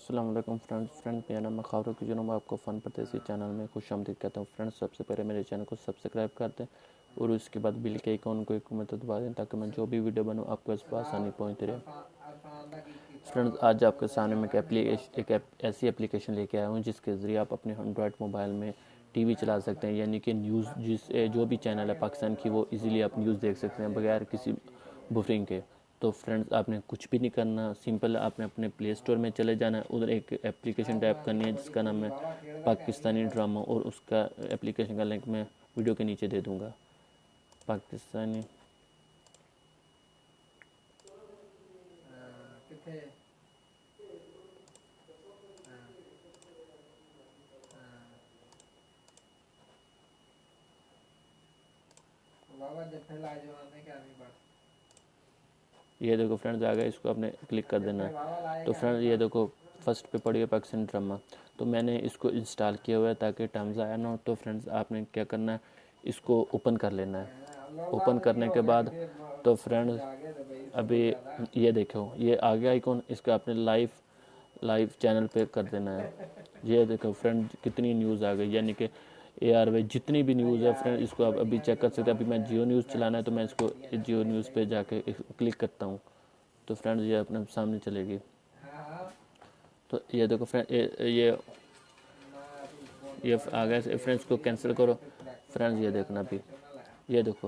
अस्सलाम वालेकुम फ्रेंड्स, मेरा नाम है खावरो की जुनूम। आपको फ़न परदेसी चैनल में खुशामदीद कहता हूँ। फ्रेंड्स, सबसे पहले मेरे चैनल को सब्सक्राइब कर दें और उसके बाद बिल के आइकॉन को एक मिनट दबा दें ताकि मैं जो भी वीडियो बनूँ आपको इस पर आसानी पहुँचती रहे। फ्रेंड्स, आज आपके सामने मैं एक ऐसी एप्लीकेशन लेके आया हूँ जिसके ज़रिए आप अपने एंड्रॉयड मोबाइल में टीवी चला सकते हैं, यानी कि न्यूज़ जो भी चैनल है पाकिस्तान की वो इजीली आप न्यूज़ देख सकते हैं बगैर किसी बुफरिंग के। तो फ्रेंड्स, आपने कुछ भी नहीं करना, सिंपल आपने अपने प्ले स्टोर में चले जाना है, उधर एक एप्लीकेशन टाइप करनी है जिसका नाम है पाकिस्तानी ड्रामा, और उसका एप्लीकेशन का लिंक मैं वीडियो के नीचे दे दूँगा। पाकिस्तानी ये देखो फ्रेंड्स, आ गया, इसको आपने क्लिक कर देना है। तो फ्रेंड्स, ये देखो फर्स्ट पे पड़ी है पाकिस्तानी ड्रामा। तो मैंने इसको इंस्टॉल किया हुआ है ताकि टर्म्स आया ना हो। तो फ्रेंड्स, आपने क्या करना है, इसको ओपन कर लेना है। ओपन करने के बाद तो फ्रेंड्स अभी ये देखो, ये आ गया आइकॉन, इसका आपने लाइव चैनल पे कर देना है। ये देखो फ्रेंड, कितनी न्यूज़ आ गई, यानी कि ARY जितनी भी न्यूज़ है फ्रेंड, इसको आप अभी चेक कर सकते हैं। अभी मैं जियो न्यूज़ चलाना है तो मैं इसको जियो न्यूज़ पे जाके क्लिक करता हूँ तो फ्रेंड्स ये अपने सामने चलेगी। तो ये देखो फ्रेंड, ये आ गया फ्रेंड्स, को कैंसिल करो। फ्रेंड्स, ये देखना अभी, ये देखो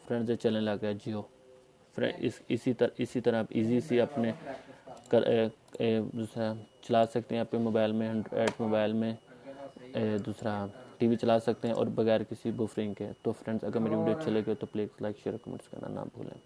फ्रेंड्स, ये चलने लग गया जियो। फ्रेंड इसी तरह आप इजी से अपने दूसरा चला सकते हैं अपने मोबाइल में, एंड्रॉयड मोबाइल में दूसरा टीवी चला सकते हैं और बगैर किसी बुफरिंग के। तो फ्रेंड्स, अगर मेरी वीडियो अच्छी लगे तो प्लीज़ लाइक शेयर कमेंट्स करना ना भूलें।